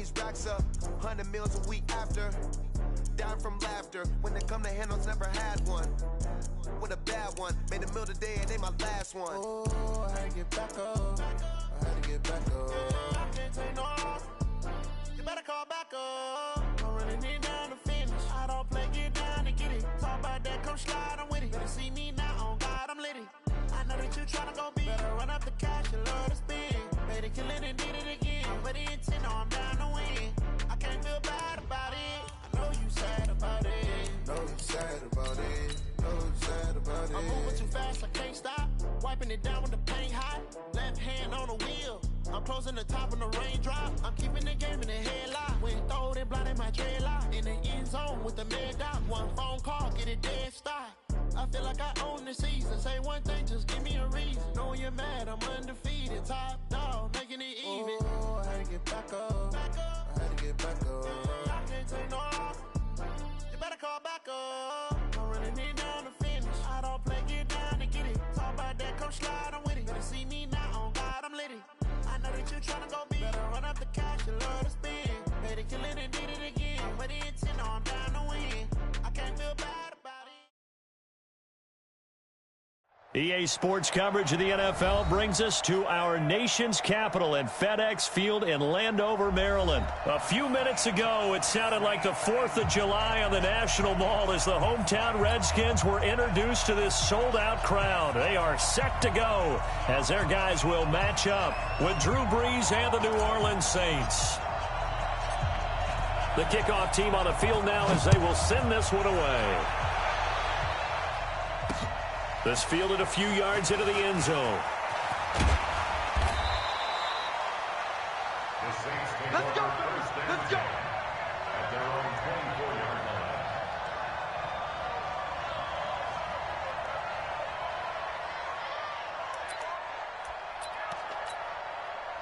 these racks up, 100 meals a week after. Down from laughter, when they come to handles, never had one. With a bad one, made a meal today and they my last one. Oh, I had to get back up, I had to get back up. I can't take no off, you better call back up. I'm running it down to finish, I don't play, get down and get it. Talk about that, come slide, I'm with it. Better see me now, on God, I'm litty. I know that you tryna go big, better run up the cash and love to spend. Made a killing and did it again, but the intent, no, I'm down to win. I can't feel bad about it, I know you sad about it. Know you sad about it, know you sad about it. I'm moving too fast, I can't stop, wiping it down with the paint hot. Left hand on the wheel, I'm closing the top when the raindrop. I'm keeping the game in the headlock. When throwed and blinded my dreadlock. In the end zone with the mad dot. One phone call, get it dead stop. I feel like I own the season. Say one thing, just give me a reason. Knowing you're mad, I'm undefeated. Top dog, making it even. Oh, I had to get back up. I had to get back up. I can't take no off. You better call back up. I'm running it down to finish. I don't play, get down and get it. Talk about that, come slide, I'm with it. Better see me now, on God, I'm litty. I know that you tryna go big. Better run up the cash and love to spend. Made a killing and did it again. But the intent, no, I'm down to win. I can't feel bad about it. EA Sports coverage of the NFL brings us to our nation's capital in FedEx Field in Landover, Maryland. A few minutes ago, it sounded like the 4th of July on the National Mall as the hometown Redskins were introduced to this sold-out crowd. They are set to go as their guys will match up with Drew Brees and the New Orleans Saints. The kickoff team on the field now as they will send this one away. This fielded a few yards into the end zone. Let's go, let's go. At their own 24-yard line.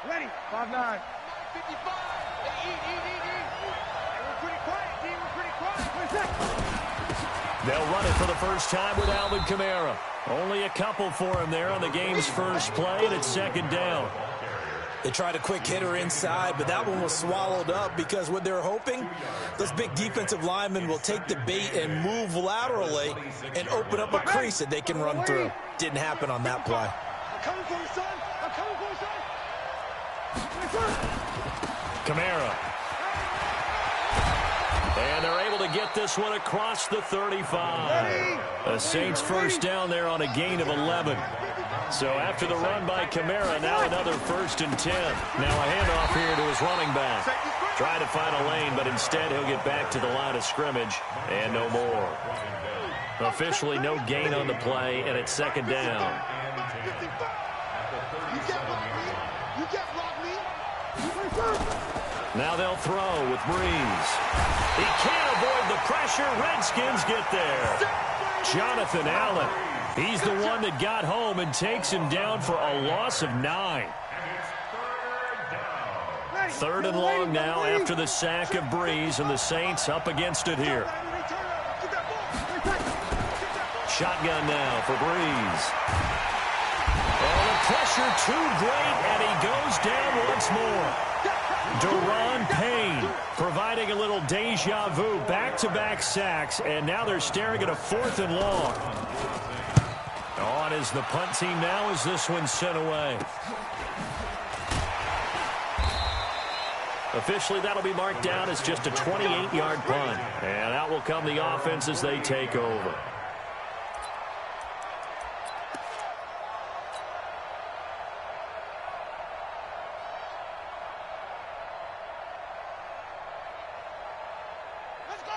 Ready, 5-9. 55. Eat. Hey, we're pretty quiet, team. We're pretty quiet. They'll run it for the first time with Alvin Kamara. Only a couple for him there on the game's first play, and it's second down. They tried a quick hitter inside, but that one was swallowed up because what they're hoping, those big defensive linemen will take the bait and move laterally and open up a crease that they can run through. Didn't happen on that play. I'm coming for you, son. I'm coming for you, son. Kamara. And they're able to get this one across the 35. The Saints first down there on a gain of 11. So after the run by Kamara, now another 1st and 10. Now a handoff here to his running back. Try to find a lane, but instead he'll get back to the line of scrimmage and no more. Officially no gain on the play, and it's second down. Now they'll throw with Brees. He can't avoid the pressure. Redskins get there. Jonathan Allen. He's the one that got home and takes him down for a loss of 9. Third and long now after the sack of Brees, and the Saints up against it here. Shotgun now for Brees. Oh, the pressure too great, and he goes down once more. Daron Payne providing a little deja vu, back-to-back sacks, and now they're staring at a 4th and long. On is the punt team now as this one's sent away. Officially, that'll be marked down as just a 28-yard punt. And out will come the offense as they take over.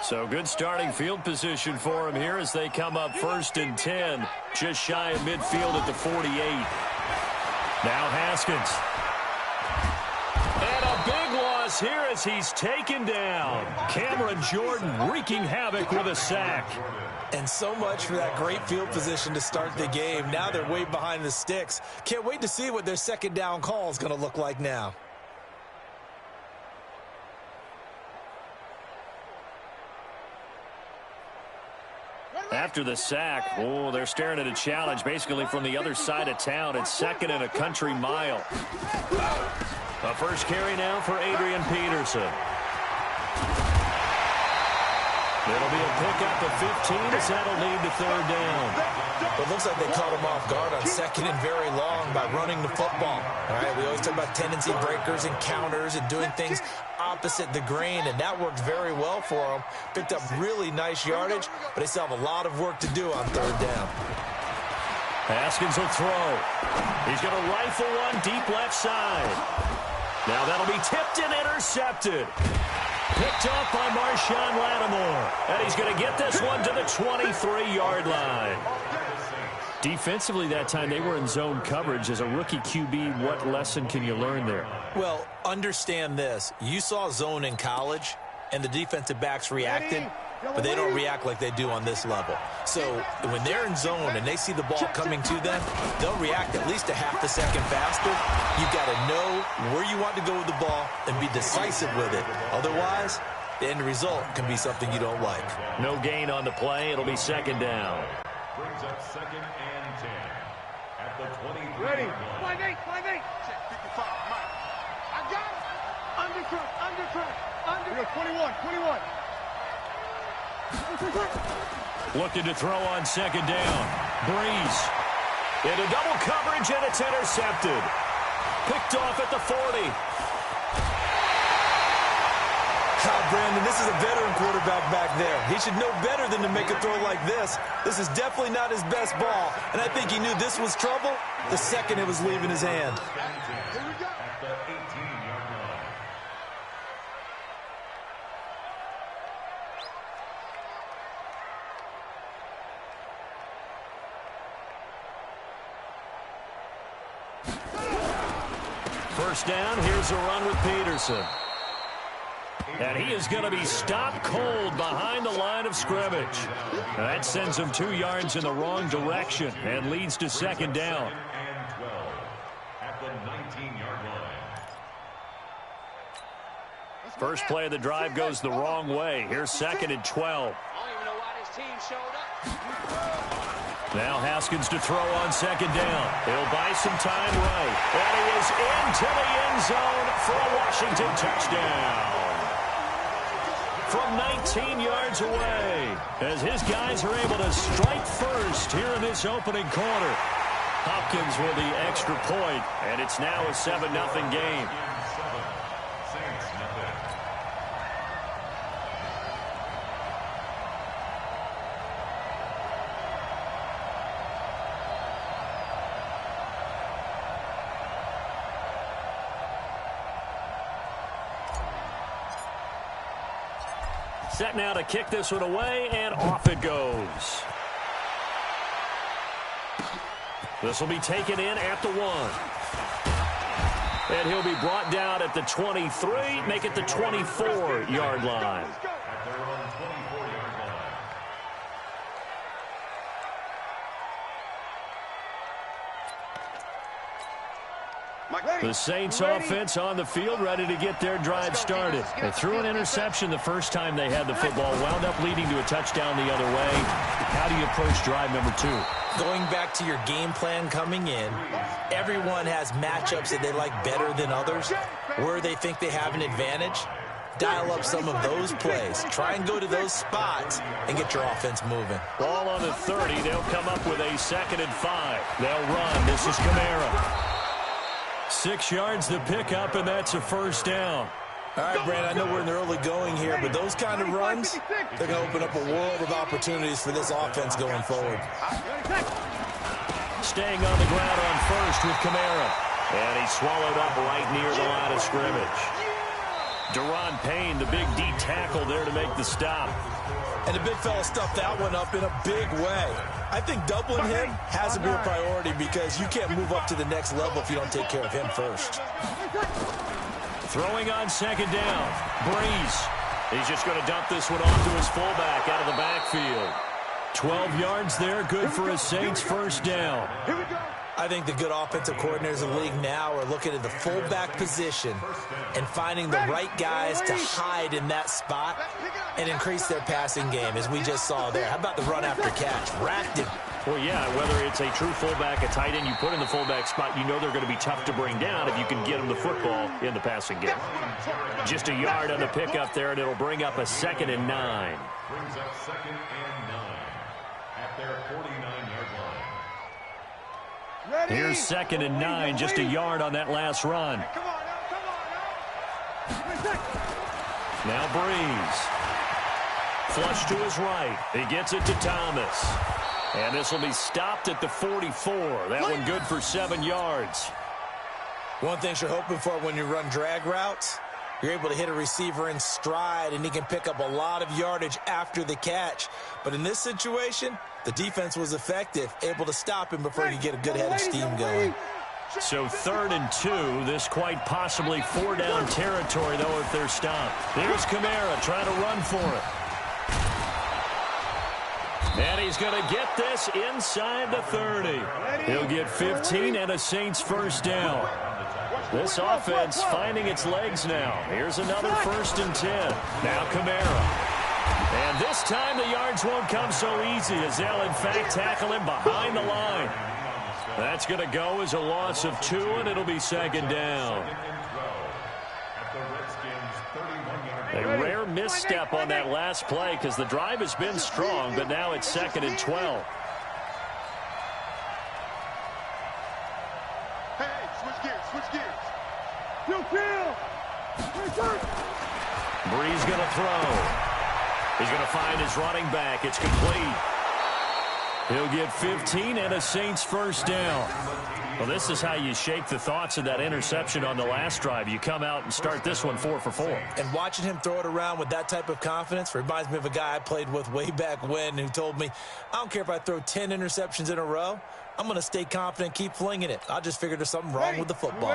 So good starting field position for him here as they come up 1st and 10. Just shy of midfield at the 48. Now Haskins. And a big loss here as he's taken down. Cameron Jordan wreaking havoc with a sack. And so much for that great field position to start the game. Now they're way behind the sticks. Can't wait to see what their second down call is going to look like now. After the sack, oh, they're staring at a challenge basically from the other side of town. It's 2nd and a country mile. A first carry now for Adrian Peterson. It'll be a pickup of 15 as that'll lead to third down. It looks like they caught him off guard on second and very long by running the football. All right, we always talk about tendency breakers and counters and doing things opposite the grain, and that worked very well for them. Picked up really nice yardage, but they still have a lot of work to do on third down. Haskins will throw. He's going to rifle one deep left side. Now that'll be tipped and intercepted. Picked up by Marshawn Lattimore. And he's going to get this one to the 23-yard line. Defensively that time, they were in zone coverage. As a rookie QB, what lesson can you learn there? Well, understand this. You saw zone in college, and the defensive backs reacted, but they don't react like they do on this level. So when they're in zone and they see the ball coming to them, they'll react at least a half a second faster. You've got to know where you want to go with the ball and be decisive with it. Otherwise, the end result can be something you don't like. No gain on the play. It'll be second down. Brings up 2nd and 10 at the 23. Ready. 5-8. Check 55. Mike. I got it. Under track. Under. 21. Looking to throw on second down. Breeze. Into double coverage, and it's intercepted. Picked off at the 40. Brandon, this is a veteran quarterback back there. He should know better than to make a throw like this. This is definitely not his best ball, and I think he knew this was trouble the second it was leaving his hand. Here we go. At the 18-yard line. First down, here's a run with Peterson. And he is going to be stopped cold behind the line of scrimmage. That sends him 2 yards in the wrong direction and leads to second down. And 12 at the 19-yard line. First play of the drive goes the wrong way. Here's 2nd and 12. I don't even know why this team showed up. Now Haskins to throw on second down. He'll buy some time right. And he is into the end zone for a Washington touchdown. From 19 yards away, as his guys are able to strike first here in this opening quarter. Hopkins with the extra point, and it's now a 7-0 game. Saints nothing. Set now to kick this one away, and off it goes. This will be taken in at the 1. And he'll be brought down at the 23, make it the 24-yard line. At their own 24-yard line. The Saints offense on the field, ready to get their drive started. They threw an interception the first time they had the football, wound up leading to a touchdown the other way. How do you approach drive number 2? Going back to your game plan coming in, everyone has matchups that they like better than others, where they think they have an advantage. Dial up some of those plays. Try and go to those spots and get your offense moving. Ball on the 30. They'll come up with a 2nd and 5. They'll run. This is Kamara. 6 yards to pick up, and that's a first down. All right, Brandon, I know we're in the early going here, but those kind of runs, they're going to open up a world of opportunities for this offense going forward. Staying on the ground on first with Kamara. And he's swallowed up right near the line of scrimmage. Deron Payne, the big D tackle there to make the stop. And the big fella stuffed that one up in a big way. I think doubling him has to be a priority because you can't move up to the next level if you don't take care of him first. Throwing on second down. Breeze. He's just going to dump this one off to his fullback out of the backfield. 12 yards there, good for a Saints first down. I think the good offensive coordinators in the league now are looking at the fullback position and finding the right guys to hide in that spot and increase their passing game, as we just saw there. How about the run after catch? Racked him Well, yeah, whether it's a true fullback, a tight end you put in the fullback spot, you know they're going to be tough to bring down if you can get them the football in the passing game. Just a yard on the pickup there, and it'll bring up a 2nd and 9. Brings up 2nd and 9 at their 49-yard line. Ready? Here's 2nd and 9, just a yard on that last run. Come on now. Now Breeze. Flush to his right. He gets it to Thomas. And this will be stopped at the 44. That one good for 7 yards. One thing you're hoping for when you run drag routes, you're able to hit a receiver in stride, and he can pick up a lot of yardage after the catch. But in this situation, the defense was effective, able to stop him before he could get a good head of steam going. So 3rd and 2, this quite possibly 4-down territory, though, if they're stopped. There's Kamara trying to run for it. And he's going to get this inside the 30. He'll get 15 and a Saints first down. This offense finding its legs now. Here's another 1st and 10. Now Kamara. And this time the yards won't come so easy as they'll, in fact, tackle him behind the line. That's going to go as a loss of 2, and it'll be 2nd down. A rare misstep on that last play because the drive has been strong, but now it's 2nd and 12. Hey, switch gears. You feel. Breeze going to throw. He's going to find his running back. It's complete. He'll get 15 and a Saints first down. Well, this is how you shake the thoughts of that interception on the last drive. You come out and start this one 4 for 4. And watching him throw it around with that type of confidence reminds me of a guy I played with way back when who told me, I don't care if I throw 10 interceptions in a row. I'm going to stay confident, keep flinging it. I just figured there's something wrong with the football.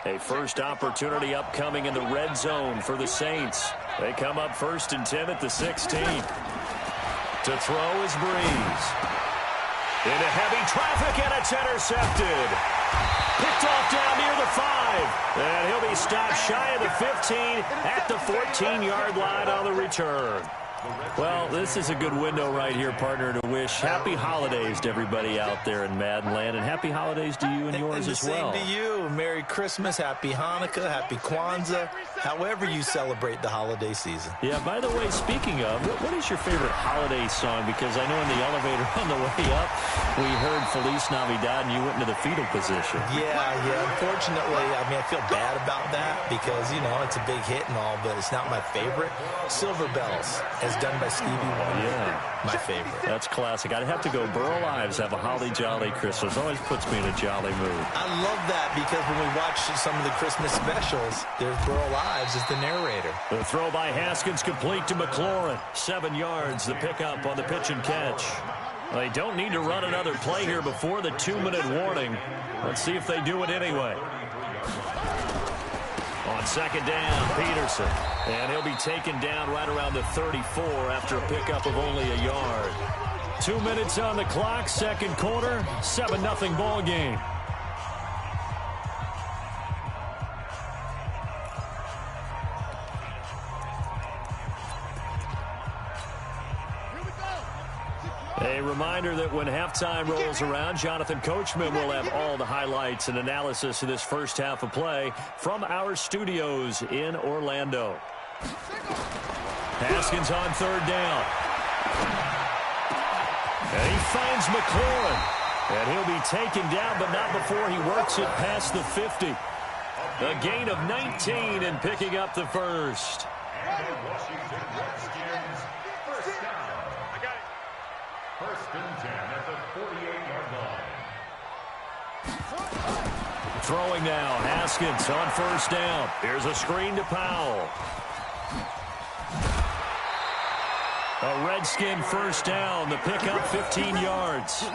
A first opportunity upcoming in the red zone for the Saints. They come up 1st and 10 at the 16. To throw is Breeze. Into heavy traffic, and it's intercepted. Picked off down near the 5. And he'll be stopped shy of the 15 at the 14-yard line on the return. Well, this is a good window right here, partner, to wish happy holidays to everybody out there in Madden land, and happy holidays to you and yours as well. Same to you. Merry Christmas, Happy Hanukkah, Happy Kwanzaa, however you celebrate the holiday season. Yeah, by the way, speaking of, what is your favorite holiday song? Because I know in the elevator on the way up, we heard Feliz Navidad, and you went into the fetal position. Yeah. Unfortunately, I mean, I feel bad about that because, you know, it's a big hit and all, but it's not my favorite. Silver Bells, as done by Stevie Wonder. Yeah. My favorite. That's classic. I'd have to go Burl Ives, Have a Holly Jolly Christmas. Always puts me in a jolly mood. I love that because when we watch some of the Christmas specials, there's Burl Ives as the narrator. The throw by Haskins complete to McLaurin. 7 yards, the pickup on the pitch and catch. They don't need to run another play here before the 2-minute warning. Let's see if they do it anyway. On 2nd down, Peterson. And he'll be taken down right around the 34 after a pickup of only a yard. 2 minutes on the clock, 2nd quarter, 7-0 ball game. A reminder that when halftime rolls around, Jonathan Coachman will have all the highlights and analysis of this first half of play from our studios in Orlando. Haskins on 3rd down. And he finds McLaurin. And he'll be taken down, but not before he works it past the 50. A gain of 19 and picking up the first. Washington Redskins first down. I got it. 1st and 10 at the 48-yard line. Throwing now, Haskins on 1st down. Here's a screen to Powell. A Redskin first down. The pickup 15 yards.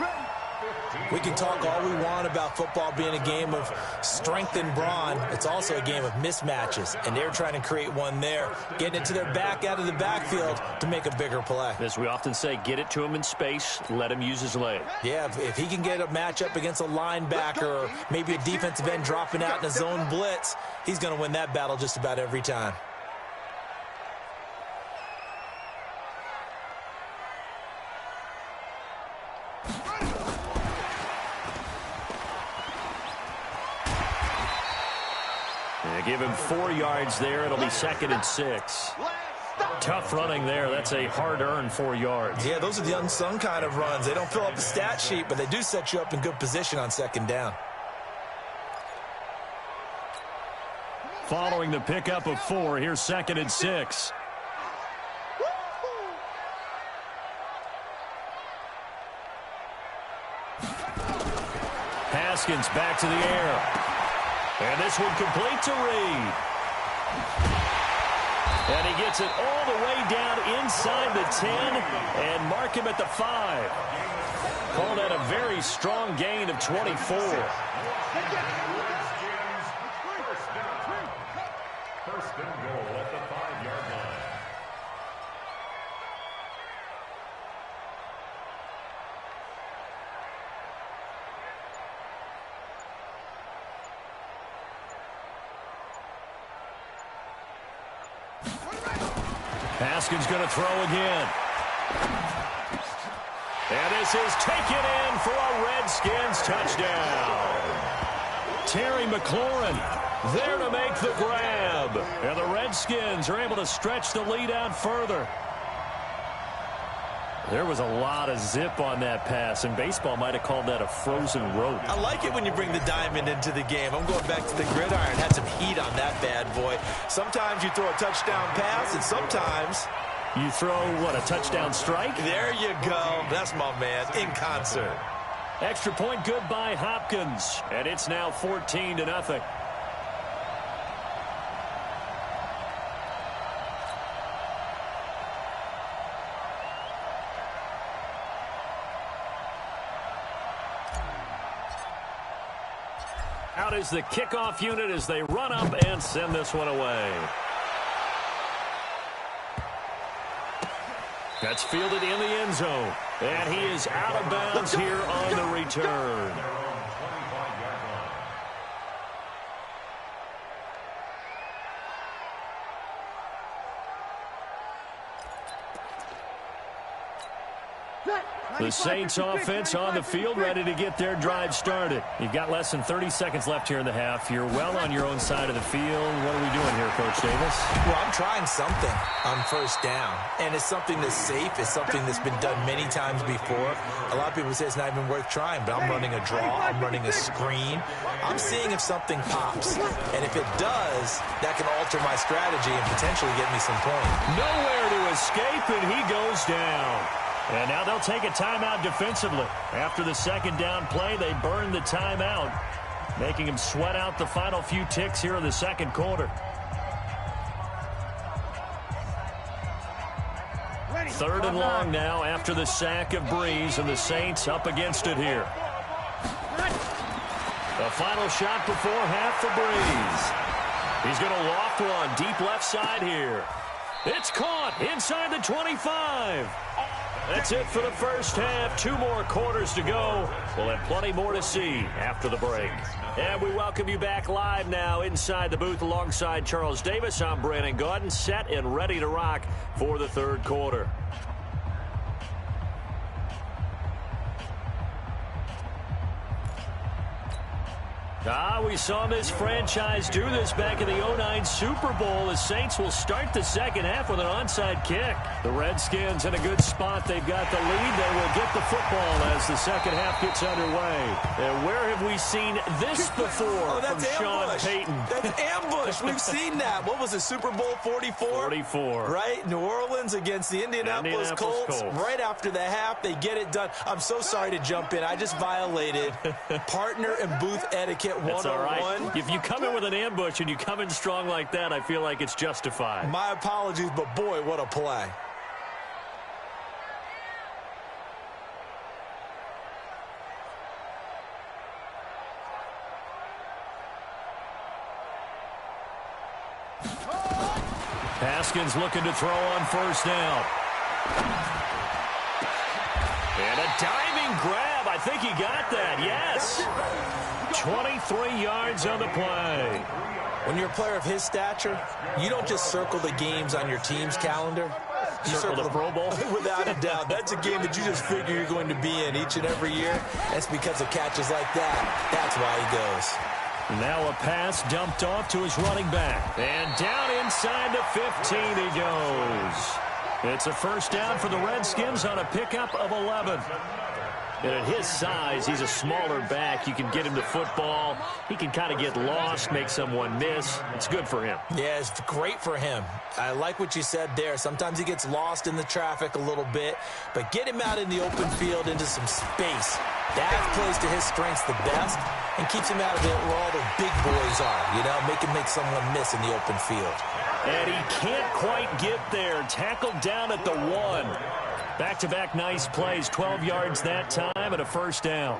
We can talk all we want about football being a game of strength and brawn. It's also a game of mismatches, and they're trying to create one there, getting it to their back out of the backfield to make a bigger play. As we often say, get it to him in space, let him use his leg. Yeah, if he can get a matchup against a linebacker or maybe a defensive end dropping out in a zone blitz, he's going to win that battle just about every time. give him 4 yards there. It'll be 2nd and 6. Tough running there. That's a hard-earned 4 yards. Yeah, those are the unsung kind of runs. They don't fill up the stat sheet, but they do set you up in good position on 2nd down. Following the pickup of 4, here's 2nd and 6. Haskins back to the air. And this one complete to Reed. And he gets it all the way down inside the 10 and mark him at the 5. Call that a very strong gain of 24. First and goal at the 5-yard line. Haskins going to throw again. And this is taken in for a Redskins touchdown. Terry McLaurin there to make the grab. And the Redskins are able to stretch the lead out further. There was a lot of zip on that pass, and baseball might have called that a frozen rope. I like it when you bring the diamond into the game. I'm going back to the gridiron. Had some heat on that bad boy. Sometimes you throw a touchdown pass, and sometimes you throw, what, a touchdown strike? There you go. That's my man, in concert. Extra point good by Hopkins, and it's now 14-0. Out is the kickoff unit as they run up and send this one away. That's fielded in the end zone. And he is out of bounds here on the return. The Saints offense on the field, ready to get their drive started. You've got less than 30 seconds left here in the half. You're well on your own side of the field. What are we doing here, Coach Davis? Well, I'm trying something on first down, and it's something that's safe. It's something that's been done many times before. A lot of people say it's not even worth trying, but I'm running a draw. I'm running a screen. I'm seeing if something pops, and if it does, that can alter my strategy and potentially get me some points. Nowhere to escape, and he goes down. And now they'll take a timeout defensively. After the second down play, they burn the timeout, making him sweat out the final few ticks here in the second quarter. Third and long now after the sack of Breeze, and the Saints up against it here. The final shot before half for Breeze. He's going to loft one deep left side here. It's caught inside the 25. That's it for the first half. 2 more quarters to go. We'll have plenty more to see after the break. And we welcome you back live now inside the booth alongside Charles Davis. I'm Brandon Gaudin, set and ready to rock for the third quarter. We saw this franchise do this back in the 2009 Super Bowl. The Saints will start the second half with an onside kick. The Redskins in a good spot. They've got the lead. They will get the football as the second half gets underway. And where have we seen this before from Sean Payton? That's ambush. We've seen that. What was it, Super Bowl 44? 44. Right? New Orleans against the Indianapolis Colts. Right after the half, they get it done. I'm so sorry to jump in. I just violated partner and booth etiquette 101. All right. If you come in with an ambush and you come in strong like that, I feel like it's justified. My apologies, but boy, what a play. Haskins looking to throw on first down. And a diving grab. I think he got that. Yes. 23 yards on the play. When you're a player of his stature, you don't just circle the games on your team's calendar. You circle the Pro Bowl? Without a doubt. That's a game that you just figure you're going to be in each and every year. That's because of catches like that. That's why he goes. Now a pass dumped off to his running back. And down inside the 15 he goes. It's a first down for the Redskins on a pickup of 11. And at his size, he's a smaller back. You can get him the football. He can kind of get lost, make someone miss. It's good for him. Yeah, it's great for him. I like what you said there. Sometimes he gets lost in the traffic a little bit, but get him out in the open field into some space. That plays to his strengths the best and keeps him out of it where all the big boys are, you know, make someone miss in the open field. And he can't quite get there. Tackled down at the 1. Back-to-back nice plays, 12 yards that time and a first down.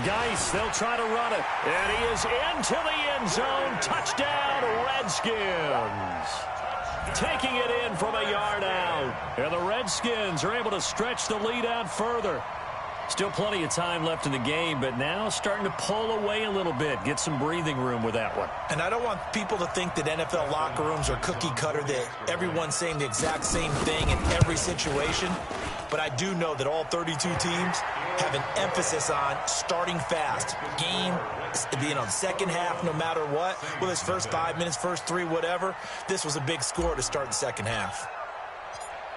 Geis, they'll try to run it. And he is into the end zone. Touchdown, Redskins. Taking it in from a yard out. And the Redskins are able to stretch the lead out further. Still plenty of time left in the game, but now starting to pull away a little bit. Get some breathing room with that one. And I don't want people to think that NFL locker rooms are cookie cutter, that everyone's saying the exact same thing in every situation. But I do know that all 32 teams have an emphasis on starting fast. Game, the second half, no matter what. Well, his first 5 minutes, first 3, whatever. This was a big score to start the second half.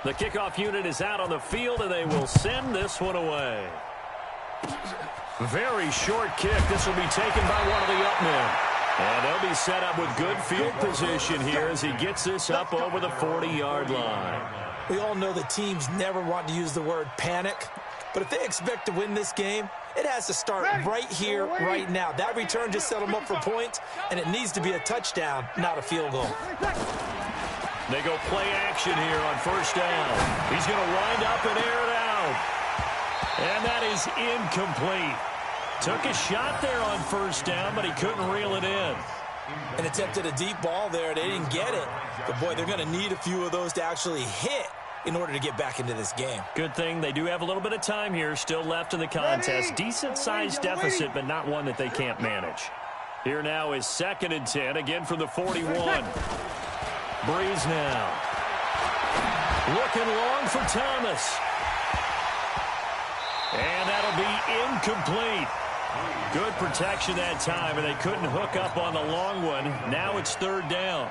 The kickoff unit is out on the field, and they will send this one away. Very short kick. This will be taken by one of the up men. And they'll be set up with good field position here as he gets this up over the 40-yard line. We all know that teams never want to use the word panic, but if they expect to win this game, it has to start right here, right now. That return just set them up for points, and it needs to be a touchdown, not a field goal. They go play action here on first down. He's going to wind up and air it out. And that is incomplete. Took a shot there on first down, but he couldn't reel it in. And attempted a deep ball there. They didn't get it. But, boy, they're going to need a few of those to actually hit in order to get back into this game. Good thing they do have a little bit of time here still left in the contest. Decent-sized deficit, but not one that they can't manage. Here now is 2nd and 10, again from the 41. Breeze now. Looking long for Thomas. And that'll be incomplete. Good protection that time, and they couldn't hook up on the long one. Now it's 3rd down.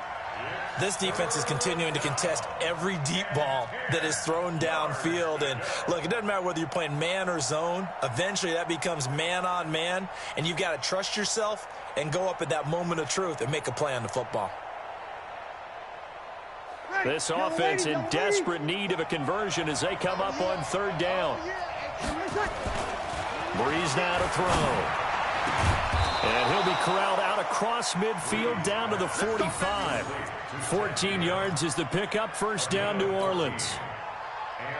This defense is continuing to contest every deep ball that is thrown downfield. And, look, it doesn't matter whether you're playing man or zone. Eventually that becomes man-on-man, and you've got to trust yourself and go up at that moment of truth and make a play on the football. This offense in desperate need of a conversion as they come up on 3rd down. Breeze now to throw. And he'll be corralled out across midfield down to the 45. 14 yards is the pickup. First down, New Orleans.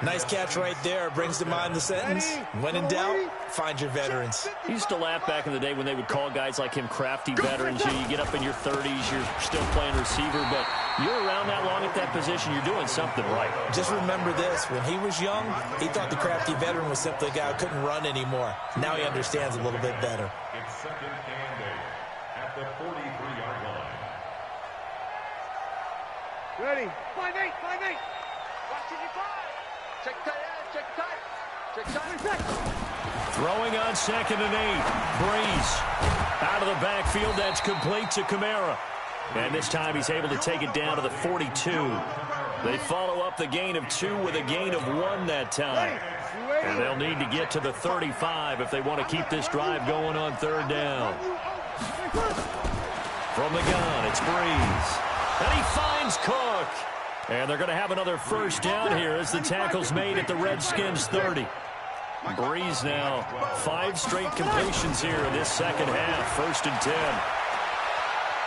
Nice catch right there. Brings to mind the sentence, when in doubt, find your veterans. I used to laugh back in the day when they would call guys like him crafty veterans. You get up in your 30s, you're still playing receiver, but you're around that long at that position, you're doing something right. Just remember this, when he was young, he thought the crafty veteran was simply a guy who couldn't run anymore. Now he understands a little bit better. It's 2nd and 8 at the 43-yard line. Ready. 5-8, 5-8. Watch it, 5. Check tight. Throwing on 2nd and 8. Breeze out of the backfield. That's complete to Kamara. And this time he's able to take it down to the 42. They follow up the gain of 2 with a gain of 1 that time. And they'll need to get to the 35 if they want to keep this drive going on 3rd down. From the gun, it's Breeze. And he finds Cook. And they're going to have another first down here as the tackle's made at the Redskins 30. Breeze now 5 straight completions here in this second half. 1st and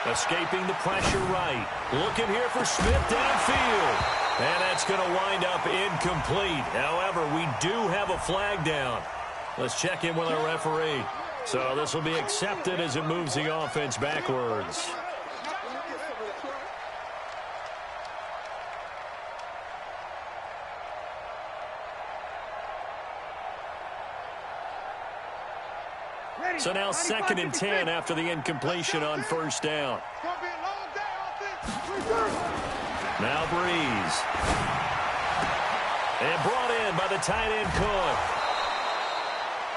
10. Escaping the pressure right. Looking here for Smith downfield. And that's going to wind up incomplete. However, we do have a flag down. Let's check in with our referee. So this will be accepted as it moves the offense backwards. So now 2nd and 10 after the incompletion on first down. Now Breeze. And brought in by the tight end Cook.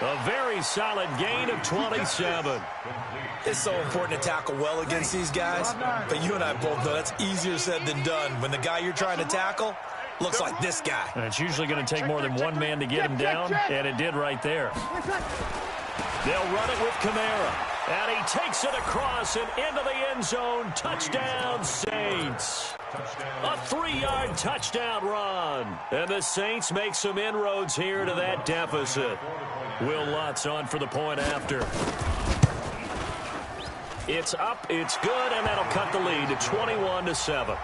A very solid gain of 27. It's so important to tackle well against these guys, but you and I both know that's easier said than done when the guy you're trying to tackle looks like this guy. And it's usually going to take more than one man to get him down, and it did right there. They'll run it with Kamara, and he takes it across and into the end zone. Touchdown, Saints. A 3-yard touchdown run. And the Saints make some inroads here to that deficit. Will Lutz on for the point after. It's up, it's good, and that'll cut the lead to 21-7.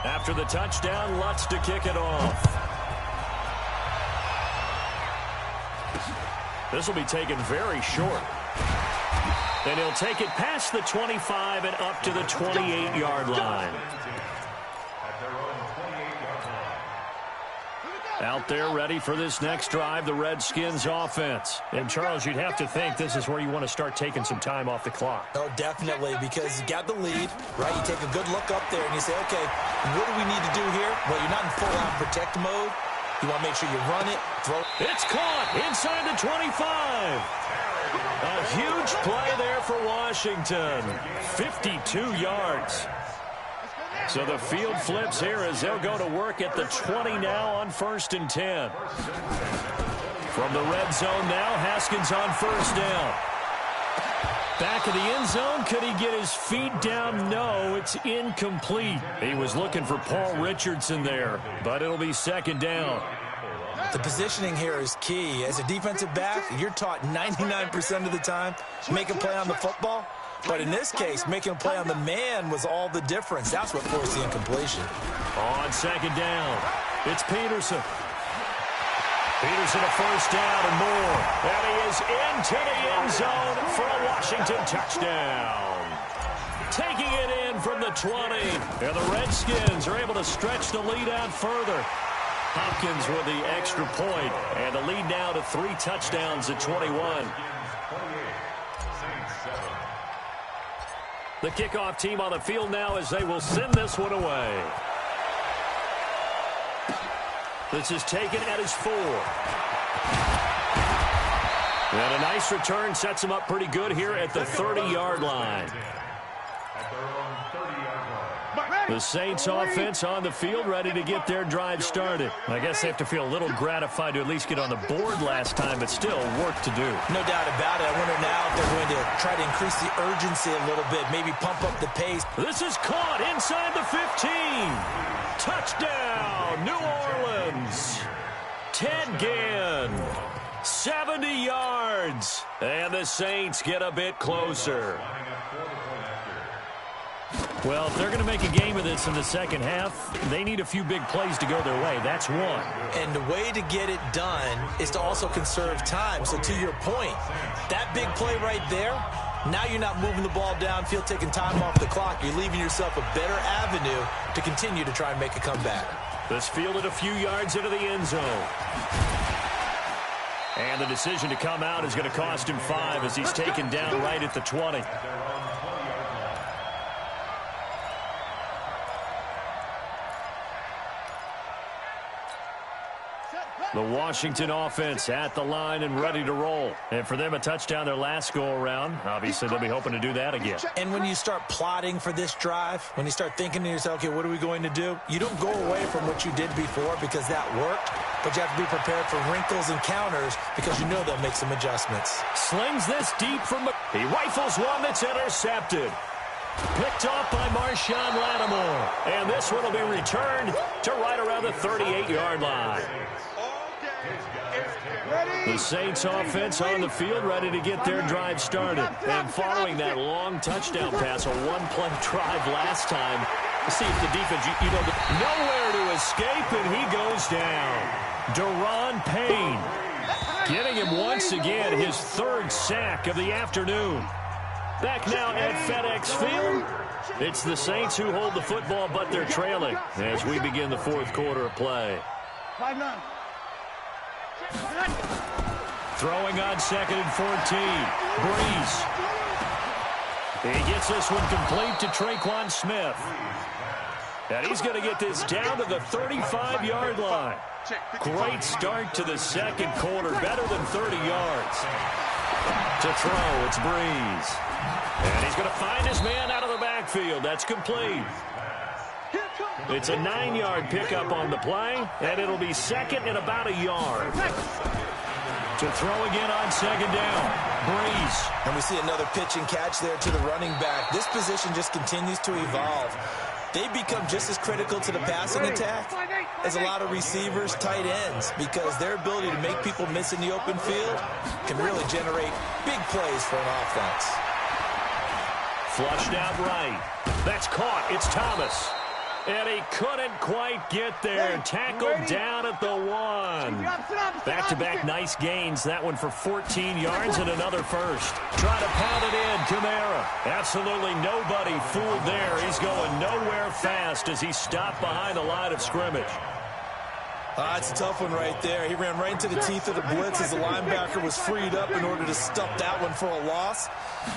After the touchdown, Lutz to kick it off. This will be taken very short. And he'll take it past the 25 and up to the 28-yard line. Out there ready for this next drive, the Redskins offense. And, Charles, you'd have to think this is where you want to start taking some time off the clock. Oh, definitely, because you got the lead, right? You take a good look up there and you say, okay, what do we need to do here? Well, you're not in full-out protect mode. You want to make sure you run it, throw it. It's caught inside the 25. A huge play there for Washington. 52 yards. So the field flips here as they'll go to work at the 20 now on 1st and 10. From the red zone now, Haskins on 1st down. Back of the end zone, could he get his feet down? No, it's incomplete. He was looking for Paul Richardson there, but it'll be 2nd down. The positioning here is key. As a defensive back, you're taught 99% of the time, make a play on the football. But in this case, making a play on the man was all the difference. That's what forced the incompletion. On 2nd down, it's Peterson. Peterson a 1st down and more. And he is into the end zone for a Washington touchdown. Taking it in from the 20. And the Redskins are able to stretch the lead out further. Hopkins with the extra point. And the lead now to 3 touchdowns at 21. The kickoff team on the field now as they will send this one away. This is taken at his 4. And a nice return sets him up pretty good here at the 30-yard line. The Saints offense on the field ready to get their drive started. I guess they have to feel a little gratified to at least get on the board last time, but still work to do. No doubt about it. I wonder now if they're going to try to increase the urgency a little bit, maybe pump up the pace. This is caught inside the 15. Touchdown, New Orleans. Ted Ginn, 70 yards. And the Saints get a bit closer. Well, if they're going to make a game of this in the second half, they need a few big plays to go their way. That's one. And the way to get it done is to also conserve time. So to your point, that big play right there, now you're not moving the ball downfield, taking time off the clock. You're leaving yourself a better avenue to continue to try and make a comeback. This fielded a few yards into the end zone. And the decision to come out is going to cost him 5 as he's taken down right at the 20. The Washington offense at the line and ready to roll. And for them, a touchdown their last go-around. Obviously, they'll be hoping to do that again. And when you start plotting for this drive, when you start thinking to yourself, okay, what are we going to do? You don't go away from what you did before because that worked, but you have to be prepared for wrinkles and counters because you know they'll make some adjustments. Slings this deep from... He rifles one that's intercepted. Picked off by Marshawn Lattimore. And this one will be returned to right around the 38-yard line. The Saints offense on the field ready to get their drive started. And following that long touchdown pass, a one-play drive last time, see if the defense, nowhere to escape, and he goes down. Daron Payne getting him once again, his 3rd sack of the afternoon. Back now at FedEx Field. It's the Saints who hold the football, but they're trailing as we begin the 4th quarter of play. 5-9. Throwing on 2nd and 14. Breeze. He gets this one complete to Traquan Smith. And he's going to get this down to the 35-yard line. Great start to the second quarter. Better than 30 yards. To throw, it's Breeze. And he's going to find his man out of the backfield. That's complete. It's a 9-yard pickup on the play, and it'll be 2nd and about a yard. To throw again on 2nd down. Breeze. And we see another pitch and catch there to the running back. This position just continues to evolve. They become just as critical to the passing attack as a lot of receivers, tight ends, because their ability to make people miss in the open field can really generate big plays for an offense. Flushed out right. That's caught. It's Thomas. And he couldn't quite get there. Tackled down at the 1. Back-to-back nice gains. That one for 14 yards and another first. Trying to pound it in. Kamara. Absolutely nobody fooled there. He's going nowhere fast as he stopped behind the line of scrimmage. It's a tough one right there. He ran right into the teeth of the blitz as the linebacker was freed up in order to stuff that one for a loss.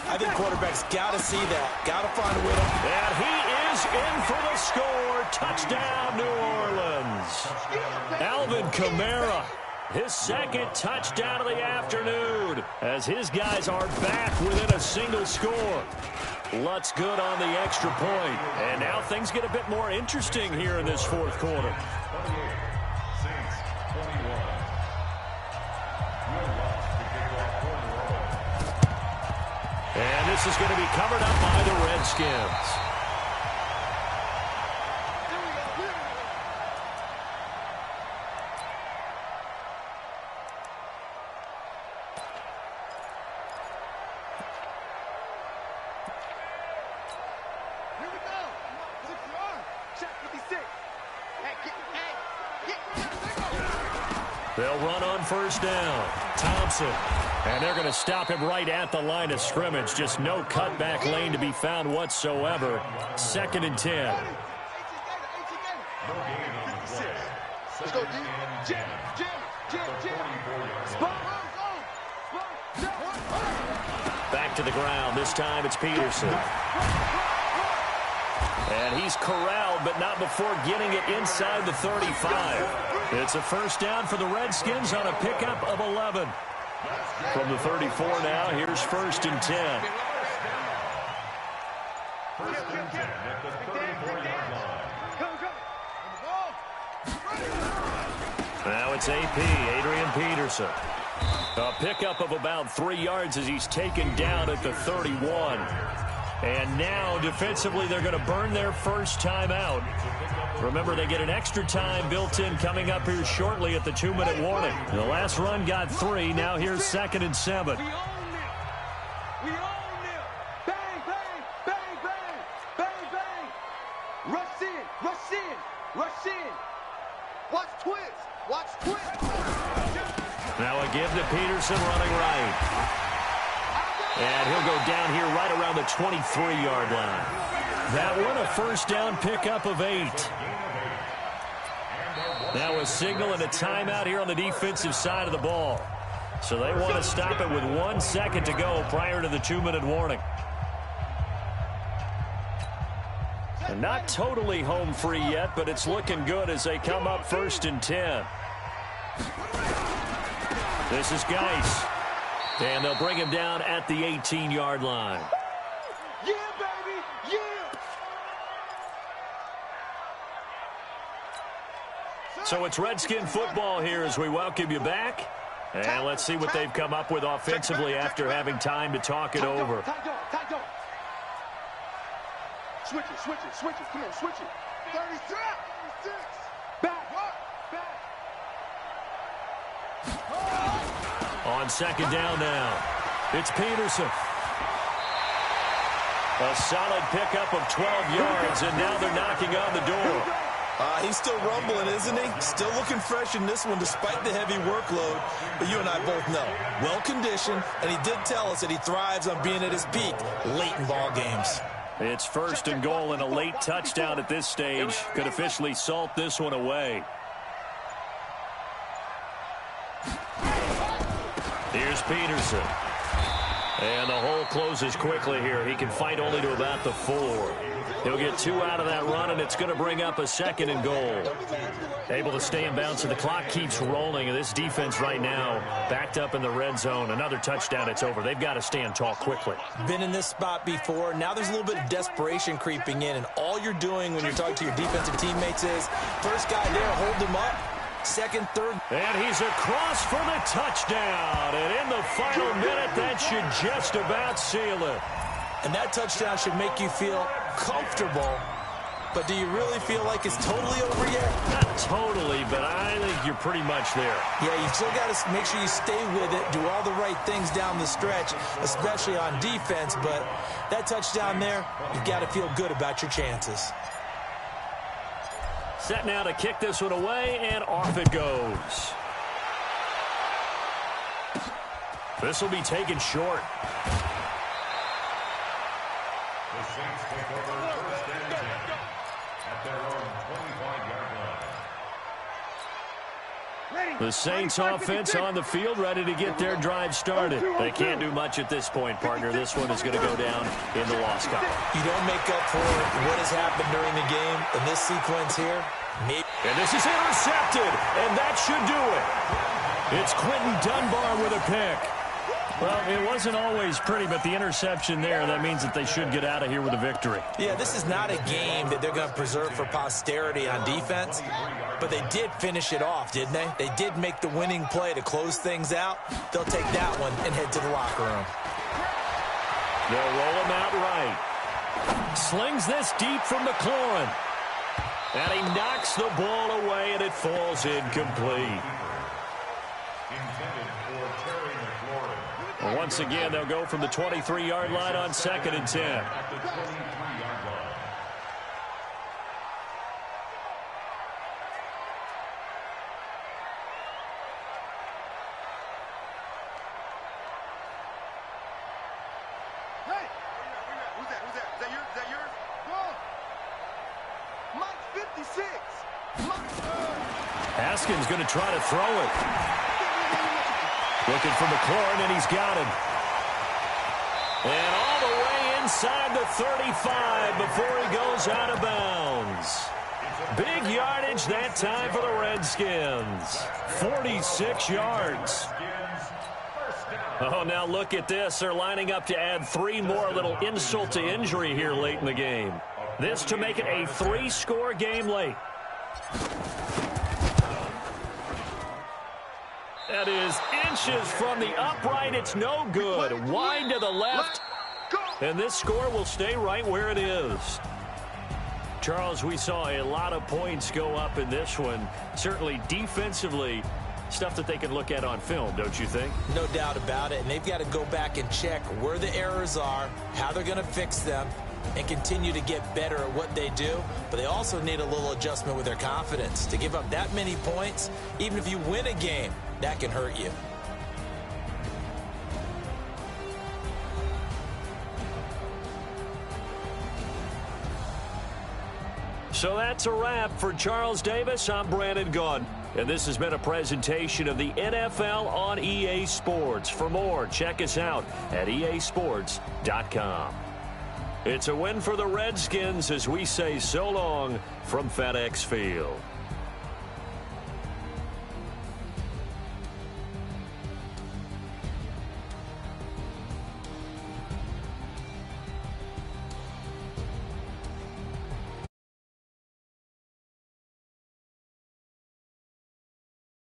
I think quarterbacks got to see that. Got to find a way to... And he is in for the score. Touchdown, New Orleans. Alvin Kamara, his 2nd touchdown of the afternoon, as his guys are back within a single score. Lutz good on the extra point. And now things get a bit more interesting here in this 4th quarter. And this is going to be covered up by the Redskins. Here we go. 6-yard. Check 56. They'll run on 1st down. Thompson. And they're going to stop him right at the line of scrimmage. Just no cutback lane to be found whatsoever. 2nd and 10. Let's go, D. Jam. Back to the ground. This time it's Peterson. And he's corralled, but not before getting it inside the 35. It's a 1st down for the Redskins on a pickup of 11. From the 34 now, here's 1st and 10. Now it's AP, Adrian Peterson. A pickup of about 3 yards as he's taken down at the 31. And now, defensively, they're going to burn their first time out. Remember, they get an extra time built in coming up here shortly at the 2-minute warning. The last run got 3. Now here's 2nd and 7. We own them. Bang, bang, bang, bang, bang, bang. Rush in. Watch twins. Now a give to Peterson running right. And he'll go down here right around the 23-yard line. That one a 1st down pickup of 8. Now a signal and a timeout here on the defensive side of the ball. So they want to stop it with 1 second to go prior to the 2-minute warning. And not totally home free yet, but it's looking good as they come up 1st and 10. This is Geis. And they'll bring him down at the 18-yard line. Yeah, baby, yeah. So it's Redskin football here as we welcome you back. And let's see what they've come up with offensively after having time to talk it over. Tight dog. Switch it. Come on, switch it. 36. Back. On 2nd down now, it's Peterson. A solid pickup of 12 yards, and now they're knocking on the door. He's still rumbling, isn't he? Still looking fresh in this one despite the heavy workload. But you and I both know, well-conditioned, and he did tell us that he thrives on being at his peak late in ball games. It's 1st and goal and a late touchdown at this stage. Could officially salt this one away. Here's Peterson. And the hole closes quickly here. He can fight only to about the 4. He'll get 2 out of that run, and it's going to bring up a 2nd and goal. Able to stay in bounds, and the clock keeps rolling. And this defense right now backed up in the red zone. Another touchdown, it's over. They've got to stand tall quickly. Been in this spot before. Now there's a little bit of desperation creeping in, and all you're doing when you're talking to your defensive teammates is, first guy there, hold him up. Second, third. And he's across for the touchdown. And in the final minute, that should just about seal it. And that touchdown should make you feel comfortable. But do you really feel like it's totally over yet? Not totally, but I think you're pretty much there. Yeah, you still got to make sure you stay with it, do all the right things down the stretch, especially on defense. But that touchdown there, you've got to feel good about your chances. Set now to kick this one away, and off it goes. This will be taken short. The Saints take over first and 10 at their own 25-yard line. The Saints offense on the field, ready to get their drive started. They can't do much at this point, partner. This one is going to go down in the loss column. You don't make up for what has happened during the game in this sequence here. And this is intercepted, and that should do it. It's Quentin Dunbar with a pick. Well, it wasn't always pretty, but the interception there, that means that they should get out of here with a victory. Yeah, this is not a game that they're going to preserve for posterity on defense, but they did finish it off, didn't they? They did make the winning play to close things out. They'll take that one and head to the locker room. They'll roll him out right. Slings this deep from McLaurin. And he knocks the ball away, and it falls incomplete. Well, once again, they'll go from the 23-yard line on 2nd and 10. At the 23-yard line. Hey! Who's that? Is that yours? Go! Mike 56! Haskins going to try to throw it. Looking for McLaurin, and he's got him. And all the way inside the 35 before he goes out of bounds. Big yardage that time for the Redskins. 46 yards. Oh, now look at this. They're lining up to add 3 more, a little insult to injury here late in the game. This to make it a 3-score game late. That is inches from the upright. It's no good. Wide to the left. And this score will stay right where it is. Charles, we saw a lot of points go up in this one. Certainly defensively, stuff that they can look at on film, don't you think? No doubt about it. And they've got to go back and check where the errors are, how they're going to fix them, and continue to get better at what they do. But they also need a little adjustment with their confidence. To give up that many points, even if you win a game, that can hurt you. So that's a wrap for Charles Davis. I'm Brandon Gaudin. And this has been a presentation of the NFL on EA Sports. For more, check us out at easports.com. It's a win for the Redskins as we say so long from FedEx Field.